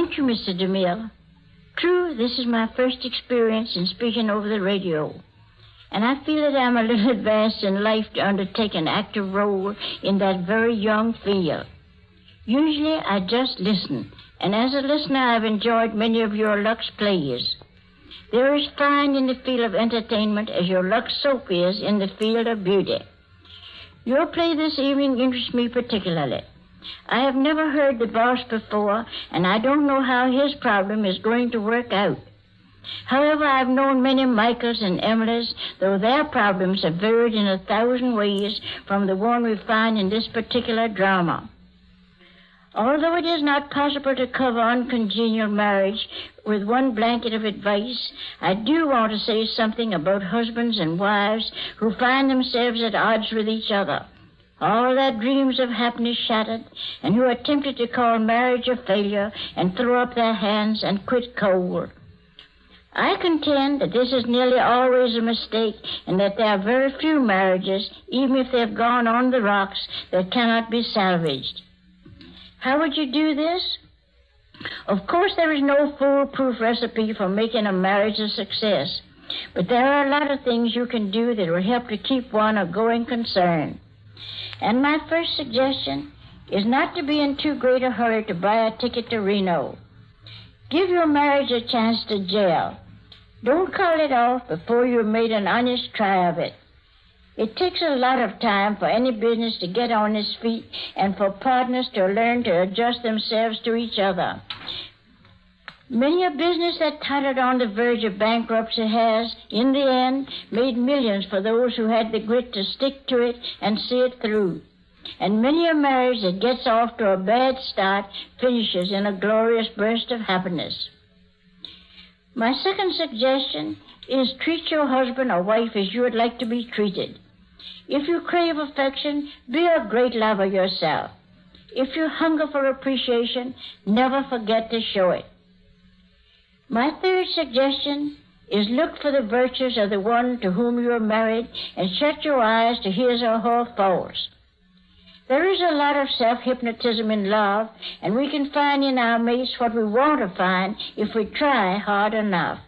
Thank you, Mr. DeMille. True, this is my first experience in speaking over the radio, and I feel that I'm a little advanced in life to undertake an active role in that very young field. Usually, I just listen, and as a listener, I've enjoyed many of your Lux plays. They're as fine in the field of entertainment as your Lux soap is in the field of beauty. Your play this evening interests me particularly. I have never heard the boss before, and I don't know how his problem is going to work out. However, I've known many Michaels and Emiles, though their problems have varied in 1,000 ways from the one we find in this particular drama. Although it is not possible to cover uncongenial marriage with one blanket of advice, I do want to say something about husbands and wives who find themselves at odds with each other, all their dreams of happiness shattered, and who are tempted to call marriage a failure and throw up their hands and quit cold. I contend that this is nearly always a mistake, and that there are very few marriages, even if they've gone on the rocks, that cannot be salvaged. How would you do this? Of course, there is no foolproof recipe for making a marriage a success, but there are a lot of things you can do that will help to keep one a going concern. And my first suggestion is not to be in too great a hurry to buy a ticket to Reno. Give your marriage a chance to jail. Don't call it off before you've made an honest try of it. It takes a lot of time for any business to get on its feet and for partners to learn to adjust themselves to each other. Many a business that tottered on the verge of bankruptcy has, in the end, made millions for those who had the grit to stick to it and see it through. And many a marriage that gets off to a bad start finishes in a glorious burst of happiness. My second suggestion is treat your husband or wife as you would like to be treated. If you crave affection, be a great lover yourself. If you hunger for appreciation, never forget to show it. My third suggestion is look for the virtues of the one to whom you are married and shut your eyes to his or her faults. There is a lot of self-hypnotism in love, and we can find in our mates what we want to find if we try hard enough.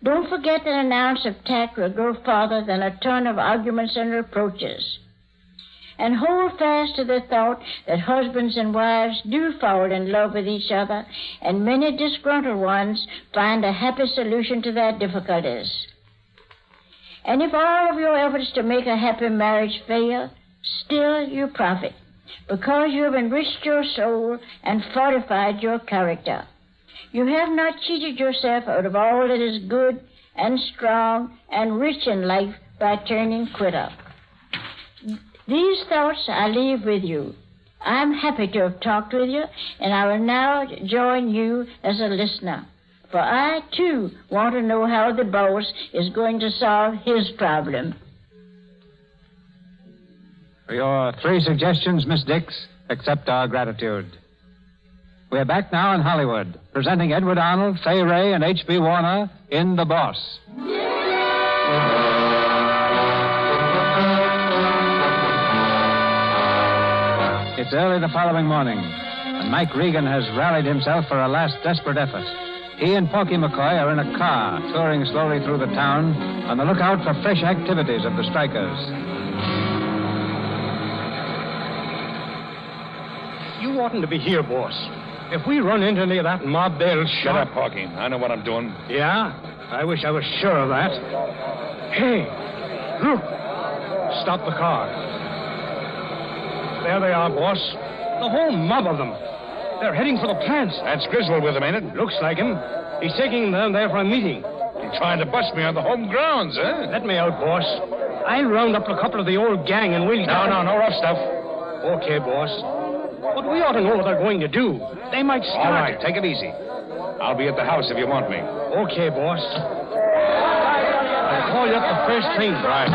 Don't forget that an ounce of tact will go farther than a ton of arguments and reproaches. And hold fast to the thought that husbands and wives do fall in love with each other, and many disgruntled ones find a happy solution to their difficulties. And if all of your efforts to make a happy marriage fail, still you profit, because you have enriched your soul and fortified your character. You have not cheated yourself out of all that is good and strong and rich in life by turning quitter. These thoughts I leave with you. I'm happy to have talked with you, and I will now join you as a listener, for I, too, want to know how the boss is going to solve his problem. For your 3 suggestions, Miss Dix, accept our gratitude. We're back now in Hollywood, presenting Edward Arnold, Fay Wray, and H.B. Warner in The Boss. It's early the following morning, and Mike Regan has rallied himself for a last desperate effort. He and Porky McCoy are in a car, touring slowly through the town, on the lookout for fresh activities of the strikers. You oughtn't to be here, boss. If we run into any of that mob, they'll Shut up, Porky. I know what I'm doing. Yeah? I wish I was sure of that. Hey, look. Stop the car. There they are, boss. The whole mob of them. They're heading for the plants. That's Griswold with them, ain't it? Looks like him. He's taking them there for a meeting. You're trying to bust me on the home grounds, eh? Let me out, boss. I'll round up a couple of the old gang and we'll... No rough stuff. Okay, boss. But we ought to know what they're going to do. They might start... All right, take it easy. I'll be at the house if you want me. Okay, boss. I'll call you up the first thing. Right.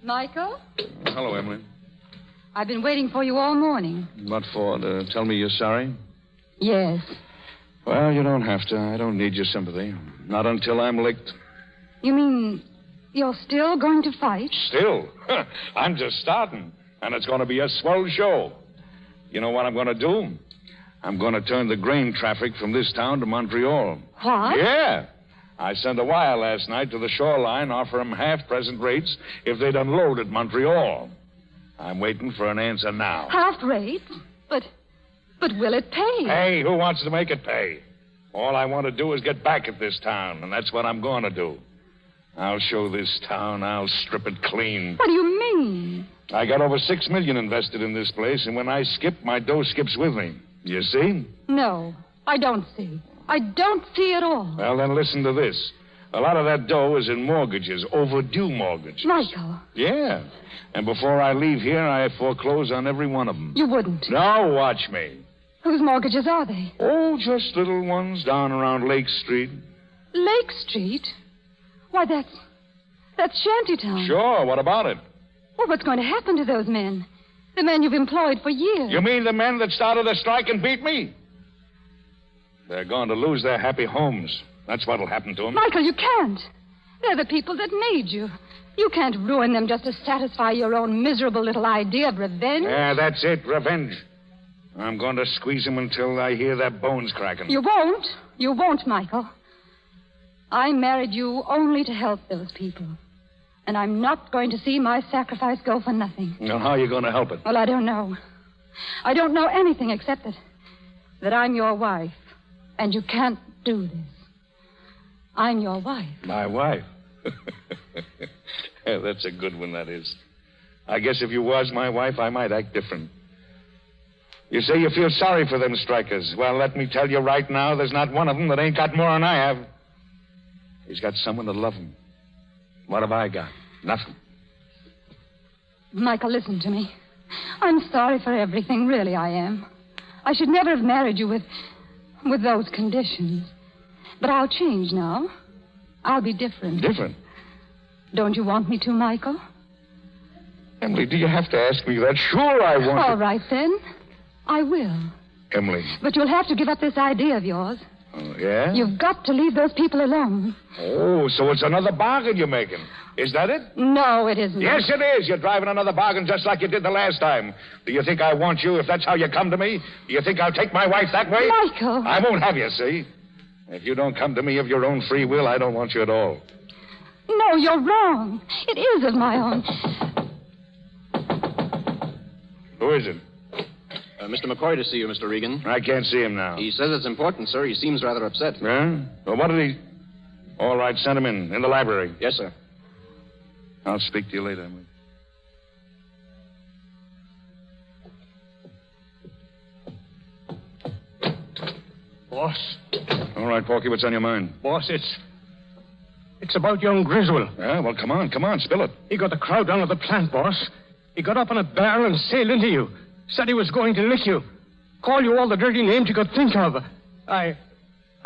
Michael? Hello, Emily. I've been waiting for you all morning. What for? To tell me you're sorry? Yes. Well, you don't have to. I don't need your sympathy. Not until I'm licked. You mean you're still going to fight? Still? I'm just starting. And it's going to be a swell show. You know what I'm going to do? I'm going to turn the grain traffic from this town to Montreal. What? Yeah. I sent a wire last night to the shoreline, offer them half-present rates if they'd unload at Montreal. I'm waiting for an answer now. Half rates? But will it pay? Hey, who wants to make it pay? All I want to do is get back at this town, and that's what I'm going to do. I'll show this town. I'll strip it clean. What do you mean? I got over $6 million invested in this place, and when I skip, my dough skips with me. You see? No, I don't see. I don't see at all. Well, then listen to this. A lot of that dough is in mortgages, overdue mortgages. Michael. Yeah. And before I leave here, I foreclose on every one of them. You wouldn't. Now watch me. Whose mortgages are they? Oh, just little ones down around Lake Street. Lake Street? Why, that's Shantytown. Sure, what about it? Well, what's going to happen to those men? The men you've employed for years. You mean the men that started the strike and beat me? They're going to lose their happy homes. That's what'll happen to them. Michael, you can't. They're the people that made you. You can't ruin them just to satisfy your own miserable little idea of revenge. Yeah, that's it, revenge. I'm going to squeeze them until I hear their bones cracking. You won't. You won't, Michael. I married you only to help those people. And I'm not going to see my sacrifice go for nothing. Now, how are you going to help it? Well, I don't know. I don't know anything except that I'm your wife. And you can't do this. I'm your wife. My wife? Yeah, that's a good one, that is. I guess if you was my wife, I might act different. You say you feel sorry for them strikers. Well, let me tell you right now, there's not one of them that ain't got more than I have. He's got someone to love him. What have I got? Nothing. Michael, listen to me. I'm sorry for everything, really I am. I should never have married you with those conditions. But I'll change now. I'll be different. Different? Don't you want me to, Michael? Emily, do you have to ask me that? Sure, I want All right, then. I will. Emily. But you'll have to give up this idea of yours. Oh, yeah? You've got to leave those people alone. Oh, so it's another bargain you're making. Is that it? No, it isn't. Yes, it is. You're driving another bargain just like you did the last time. Do you think I want you if that's how you come to me? Do you think I'll take my wife that way? Michael. I won't have you, see? If you don't come to me of your own free will, I don't want you at all. No, you're wrong. It is of my own. Who is it? Mr. McCoy to see you, Mr. Regan. I can't see him now. He says it's important, sir. He seems rather upset. Yeah? Well, what did he... All right, send him in the library. Yes, sir. I'll speak to you later, Emily. Boss. All right, Porky, what's on your mind? Boss, it's about young Griswold. Yeah, well, come on, spill it. He got the crowd down at the plant, boss. He got up on a barrel and sailed into you. Said he was going to lick you. Call you all the dirty names you could think of. I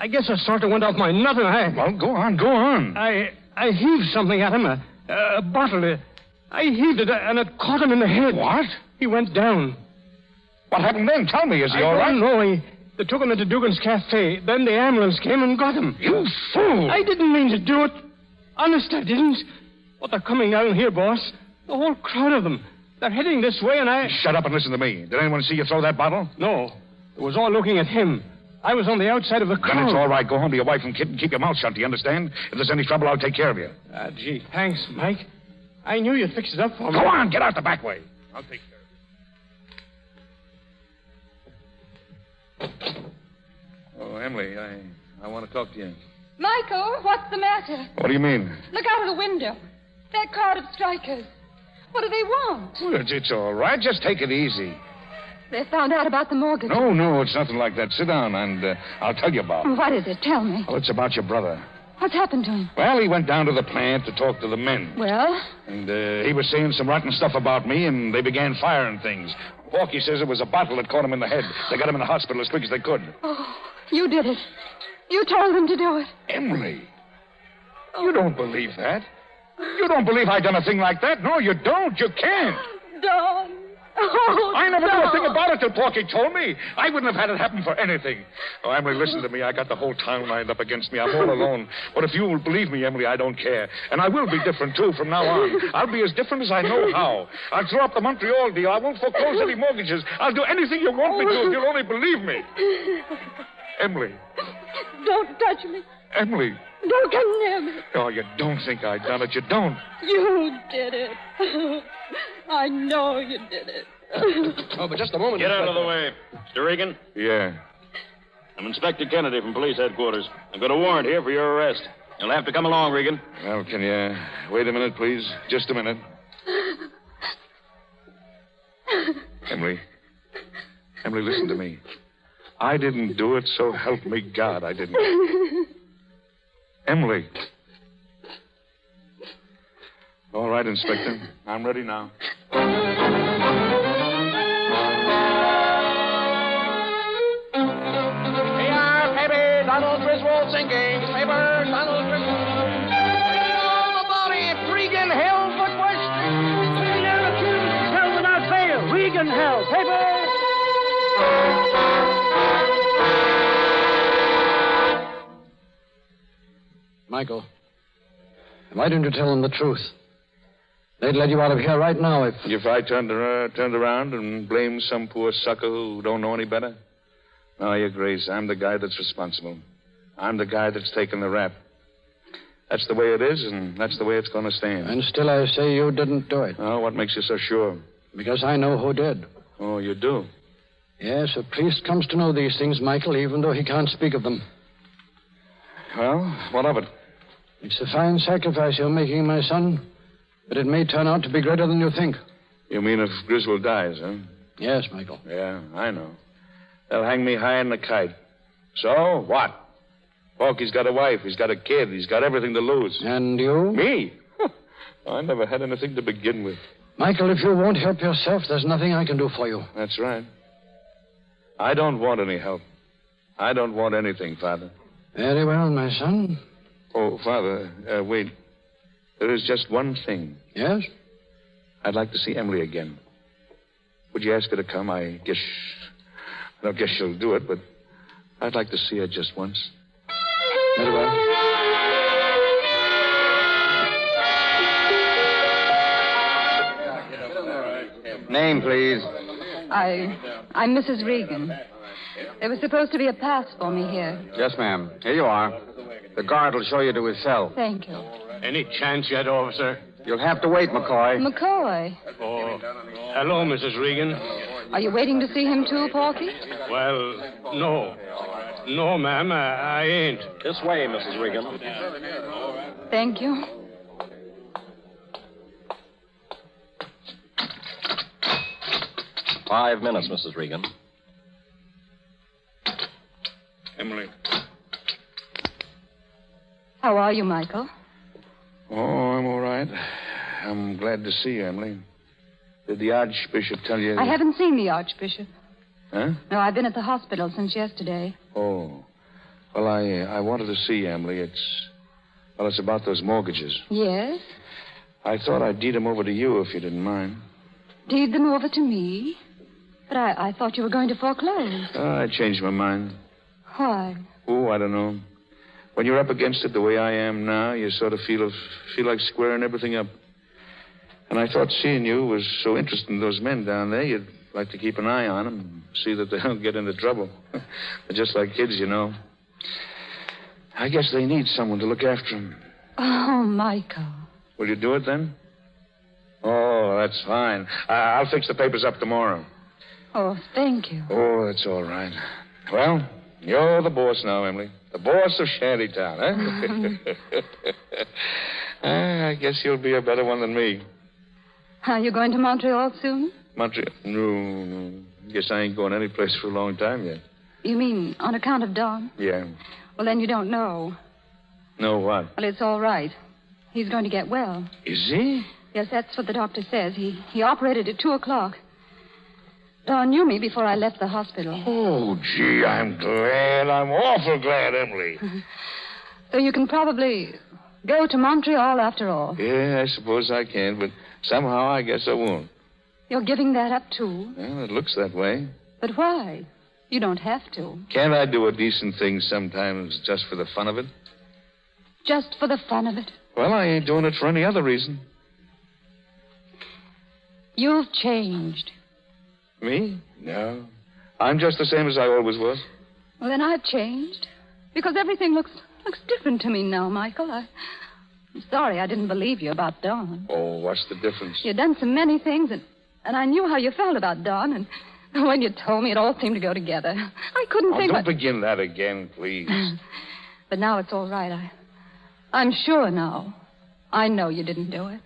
guess I sort of went off my nut and Well, go on. I heaved something at him, a bottle. I heaved it and it caught him in the head. What? He went down. What happened then? Tell me, is he all right? I don't know. They took him into Dugan's Cafe. Then the ambulance came and got him. You fool! I didn't mean to do it. Honest, I didn't. But they're coming down here, boss. The whole crowd of them. They're heading this way, and I... Shut up and listen to me. Did anyone see you throw that bottle? No. It was all looking at him. I was on the outside of the crowd. Then it's all right. Go home to your wife and kid and keep your mouth shut. Do you understand? If there's any trouble, I'll take care of you. Gee, thanks, Mike. I knew you'd fix it up for me. Go on, get out the back way. I'll take care of you. Oh, Emily, I want to talk to you. Michael, what's the matter? What do you mean? Look out of the window. That crowd of strikers. What do they want? Well, it's all right. Just take it easy. They found out about the mortgage. No, it's nothing like that. Sit down, and I'll tell you about it. What is it? Tell me. Well, it's about your brother. What's happened to him? Well, he went down to the plant to talk to the men. Well? And he was saying some rotten stuff about me, and they began firing things. Porky says it was a bottle that caught him in the head. They got him in the hospital as quick as they could. Oh, you did it. You told them to do it. Emily, you don't believe that? You don't believe I done a thing like that? No, you don't. You can't. Don, Oh, I never knew a thing about it till Porky told me. I wouldn't have had it happen for anything. Oh, Emily, listen to me. I got the whole town lined up against me. I'm all alone. But if you will believe me, Emily, I don't care. And I will be different, too, from now on. I'll be as different as I know how. I'll throw up the Montreal deal. I won't foreclose any mortgages. I'll do anything you want me to if you'll only believe me. Emily. Don't touch me. Emily. Don't come near me. Oh, you don't think I done it. You don't. You did it. I know you did it. Oh, but just a moment. Get out of the way. Mr. Regan? Yeah. I'm Inspector Kennedy from police headquarters. I've got a warrant here for your arrest. You'll have to come along, Regan. Well, can you wait a minute, please? Just a minute. Emily. Emily, listen to me. I didn't do it, so help me God, I didn't. Emily. All right, Inspector. I'm ready now. Donald Griswold sinking. Paper, Donald Griswold. All the body, Regan held for question. Held without bail. Regan held. Paper. Michael, why didn't you tell them the truth? They'd let you out of here right now If I turned around and blamed some poor sucker who don't know any better? No, Your Grace, I'm the guy that's responsible. I'm the guy that's taking the rap. That's the way it is, and that's the way it's going to stand. And still I say you didn't do it. Oh, what makes you so sure? Because I know who did. Oh, you do? Yes, a priest comes to know these things, Michael, even though he can't speak of them. Well, what of it? It's a fine sacrifice you're making, my son, but it may turn out to be greater than you think. You mean if Griswold dies, huh? Yes, Michael. Yeah, I know. They'll hang me high in the kite. So, what? Porky's got a wife, he's got a kid, he's got everything to lose. And you? Me? I never had anything to begin with. Michael, if you won't help yourself, there's nothing I can do for you. That's right. I don't want any help. I don't want anything, Father. Very well, my son. Oh, Father, wait. There is just one thing. Yes? I'd like to see Emily again. Would you ask her to come? I don't guess she'll do it, but I'd like to see her just once. Very well. Name, please. I'm Mrs. Regan. There was supposed to be a pass for me here. Yes, ma'am. Here you are. The guard will show you to his cell. Thank you. Any chance yet, officer? You'll have to wait, McCoy. McCoy. Oh, hello, Mrs. Regan. Are you waiting to see him too, Porky? Well, no. No, ma'am, I ain't. This way, Mrs. Regan. Thank you. "5 minutes, Mrs. Regan. Emily. How are you, Michael? Oh, I'm all right. I'm glad to see you, Emily. Did the Archbishop tell you... I haven't seen the Archbishop. Huh? No, I've been at the hospital since yesterday. Oh. Well, I wanted to see you, Emily. It's about those mortgages. Yes? I thought I'd deed them over to you if you didn't mind. Deed them over to me? But I thought you were going to foreclose. I changed my mind. Why? Oh, I don't know. When you're up against it the way I am now, you sort of feel like squaring everything up. And I thought seeing you was so interesting, those men down there, you'd like to keep an eye on them, see that they don't get into trouble. They're just like kids, you know. I guess they need someone to look after them. Oh, Michael. Will you do it then? Oh, that's fine. I'll fix the papers up tomorrow. Oh, thank you. Oh, that's all right. Well, you're the boss now, Emily. The boss of Shantytown, huh? I guess you'll be a better one than me. Are you going to Montreal soon? Montreal? No. Guess I ain't going any place for a long time yet. You mean on account of Don? Yeah. Well, then you don't know. Know what? Well, it's all right. He's going to get well. Is he? Yes, that's what the doctor says. He operated at 2:00. Don knew me before I left the hospital. Oh, gee, I'm glad. I'm awful glad, Emily. So you can probably go to Montreal after all. Yeah, I suppose I can, but somehow I guess I won't. You're giving that up, too. Well, it looks that way. But why? You don't have to. Can't I do a decent thing sometimes just for the fun of it? Just for the fun of it? Well, I ain't doing it for any other reason. You've changed. Me? No. I'm just the same as I always was. Well, then I've changed. Because everything looks different to me now, Michael. I'm sorry I didn't believe you about Dawn. Oh, what's the difference? You've done so many things, and I knew how you felt about Dawn, and when you told me, it all seemed to go together. I couldn't think... Don't begin that again, please. But now it's all right. I'm sure now. I know you didn't do it.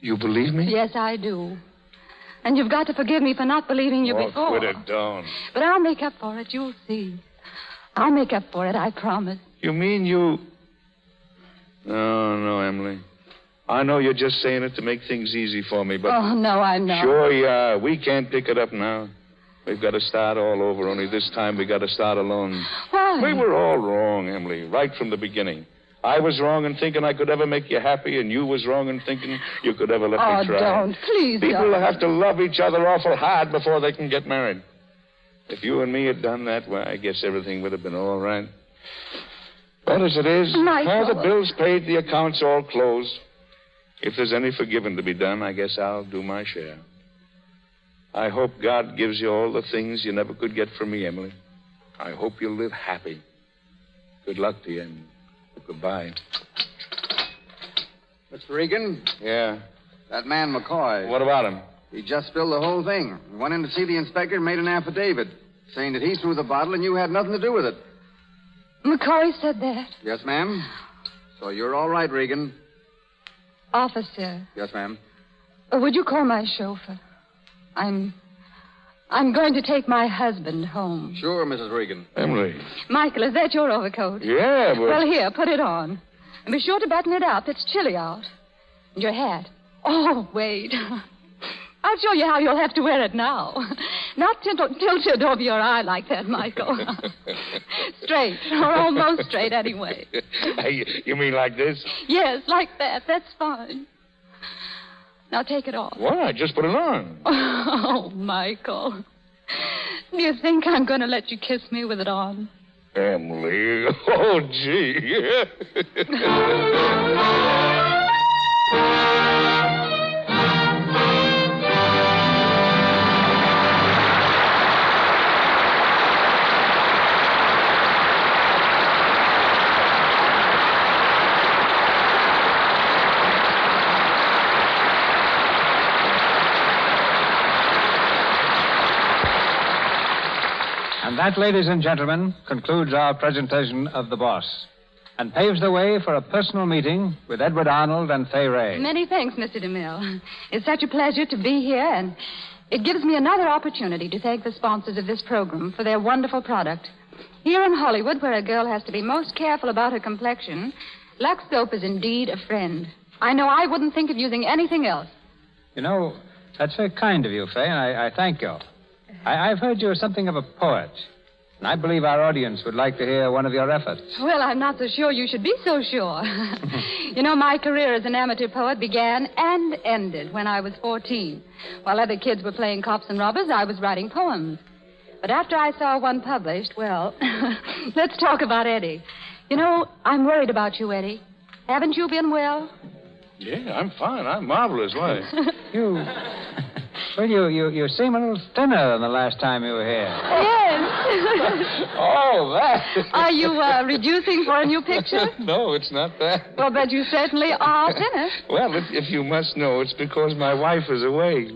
You believe me? Yes, I do. And you've got to forgive me for not believing you before. Quit it, Dawn. But I'll make up for it, you'll see. I'll make up for it, I promise. You mean you... No, Emily. I know you're just saying it to make things easy for me, but... Oh, no, I know. Sure you are. We can't pick it up now. We've got to start all over, only this time we got to start alone. Why? We were all wrong, Emily, right from the beginning. I was wrong in thinking I could ever make you happy, and you was wrong in thinking you could ever let me try. Oh, don't. Please People don't. have to love each other awful hard before they can get married. If you and me had done that, well, I guess everything would have been all right. But as it is, Michael. all the bills paid, the accounts all closed. If there's any forgiving to be done, I guess I'll do my share. I hope God gives you all the things you never could get from me, Emily. I hope you'll live happy. Good luck to you, and goodbye. Mr. Regan? Yeah? That man, McCoy. What about him? He just spilled the whole thing. He went in to see the inspector and made an affidavit, saying that he threw the bottle and you had nothing to do with it. McCoy said that. Yes, ma'am. So you're all right, Regan. Officer. Yes, ma'am. Would you call my chauffeur? I'm going to take my husband home. Sure, Mrs. Regan. Emily. Michael, is that your overcoat? Yeah, but... Well, here, put it on. And be sure to button it up. It's chilly out. And your hat. Oh, wait. I'll show you how you'll have to wear it now. Not tilted over your eye like that, Michael. Straight, or almost straight anyway. You mean like this? Yes, like that. That's fine. Now take it off. What? I just put it on. Oh, Michael. Do you think I'm going to let you kiss me with it on? Emily. Oh, gee. And that, ladies and gentlemen, concludes our presentation of The Boss and paves the way for a personal meeting with Edward Arnold and Fay Wray. Many thanks, Mr. DeMille. It's such a pleasure to be here, and it gives me another opportunity to thank the sponsors of this program for their wonderful product. Here in Hollywood, where a girl has to be most careful about her complexion, Lux Soap is indeed a friend. I know I wouldn't think of using anything else. You know, that's very kind of you, Fay, and I thank you. I've heard you're something of a poet, and I believe our audience would like to hear one of your efforts. Well, I'm not so sure you should be so sure. You know, my career as an amateur poet began and ended when I was 14. While other kids were playing cops and robbers, I was writing poems. But after I saw one published, well, let's talk about Eddie. You know, I'm worried about you, Eddie. Haven't you been well? Yeah, I'm fine. I'm marvelous. Why? Well, you seem a little thinner than the last time you were here. Yes. Oh, that. Are you reducing for a new picture? No, it's not that. Well, but you certainly are thinner. Well, if you must know, it's because my wife is away.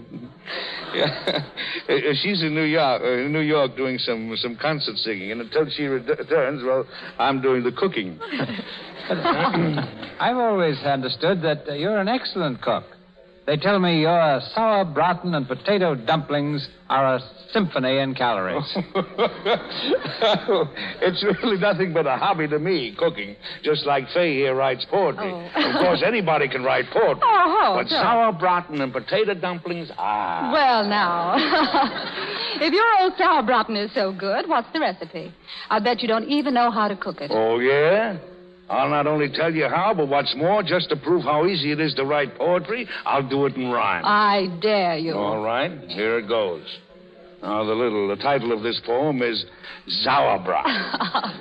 Yeah. She's in New York doing some concert singing, and until she returns, well, I'm doing the cooking. I've always understood that you're an excellent cook. They tell me your sour braten and potato dumplings are a symphony in calories. It's really nothing but a hobby to me, cooking. Just like Fay here writes poetry. Oh. Of course, anybody can write poetry. But sour braten and potato dumplings, Well, now, if your old sour braten is so good, what's the recipe? I bet you don't even know how to cook it. Oh, yeah? I'll not only tell you how, but what's more, just to prove how easy it is to write poetry, I'll do it in rhyme. I dare you. All right, here it goes. Now, the title of this poem is Sauerbraten.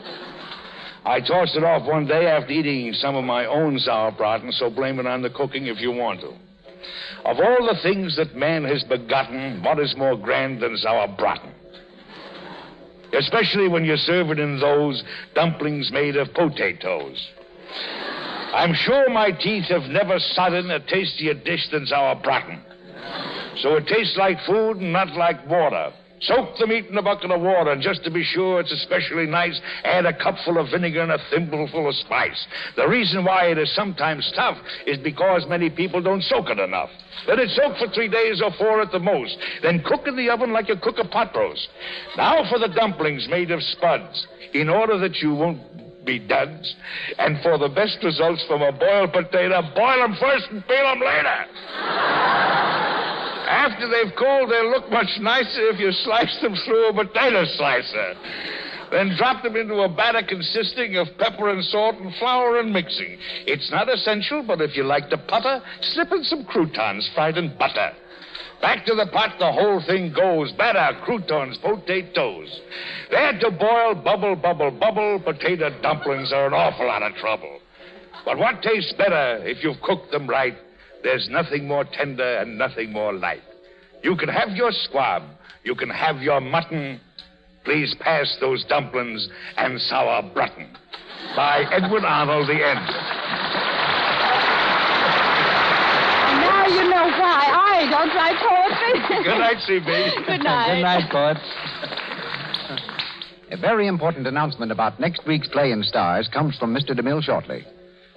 I tossed it off one day after eating some of my own sauerbraten, so blame it on the cooking if you want to. Of all the things that man has begotten, what is more grand than sauerbraten? Especially when you serve it in those dumplings made of potatoes. I'm sure my teeth have never sodden a tastier dish than sauerbraten. So it tastes like food and not like water. Soak the meat in a bucket of water, and just to be sure it's especially nice, add a cupful of vinegar and a thimbleful of spice. The reason why it is sometimes tough is because many people don't soak it enough. Let it soak for 3 days or 4 at the most. Then cook in the oven like you cook a pot roast. Now for the dumplings made of spuds, in order that you won't be duds. And for the best results from a boiled potato, boil them first and peel them later. After they've cooled, they'll look much nicer if you slice them through a potato slicer. Then drop them into a batter consisting of pepper and salt and flour and mixing. It's not essential, but if you like to putter, slip in some croutons fried in butter. Back to the pot, the whole thing goes. Batter, croutons, potatoes. There to boil, bubble, bubble, bubble. Potato dumplings are an awful lot of trouble. But what tastes better if you've cooked them right? There's nothing more tender and nothing more light. You can have your squab. You can have your mutton. Please pass those dumplings and sauerbraten. By Edward Arnold, the end. And now you know why I don't write poetry. Good night, C.B. Good night. Good night, poets. A very important announcement about next week's play and stars comes from Mr. DeMille shortly.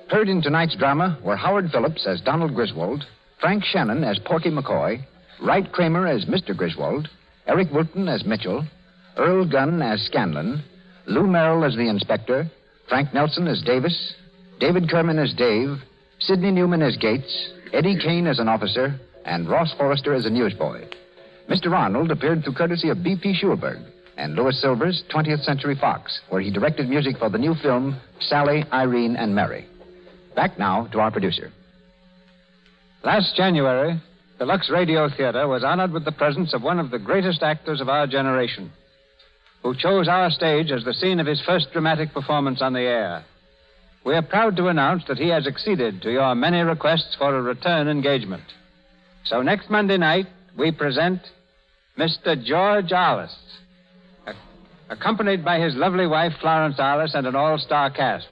Heard in tonight's drama were Howard Phillips as Donald Griswold, Frank Shannon as Porky McCoy, Wright Kramer as Mr. Griswold, Eric Wilton as Mitchell, Earl Gunn as Scanlon, Lou Merrill as the inspector, Frank Nelson as Davis, David Kerman as Dave, Sidney Newman as Gates, Eddie Kane as an officer, and Ross Forrester as a newsboy. Mr. Arnold appeared through courtesy of B.P. Schulberg and Louis Silvers' 20th Century Fox, where he directed music for the new film Sally, Irene, and Mary. Back now to our producer. Last January, the Lux Radio Theatre was honored with the presence of one of the greatest actors of our generation, who chose our stage as the scene of his first dramatic performance on the air. We are proud to announce that he has acceded to your many requests for a return engagement. So next Monday night, we present Mr. George Alice, accompanied by his lovely wife, Florence Alice, and an all-star cast.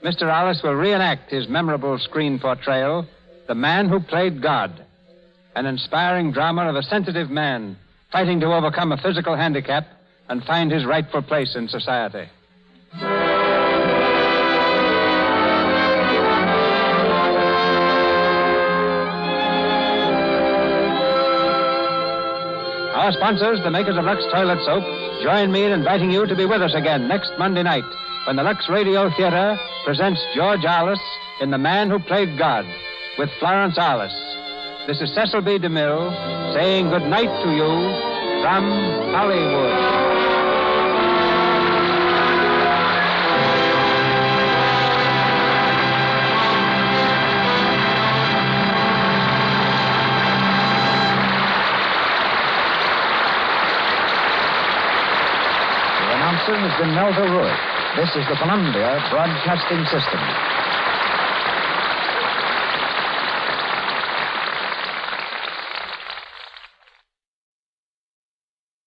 Mr. Alice will reenact his memorable screen portrayal, The Man Who Played God, an inspiring drama of a sensitive man fighting to overcome a physical handicap and find his rightful place in society. Our sponsors, the makers of Lux Toilet Soap, join me in inviting you to be with us again next Monday night when the Lux Radio Theatre presents George Alice in The Man Who Played God with Florence Alice. This is Cecil B. DeMille saying good night to you from Hollywood. Has been Melville Ruick. This is the Columbia Broadcasting System.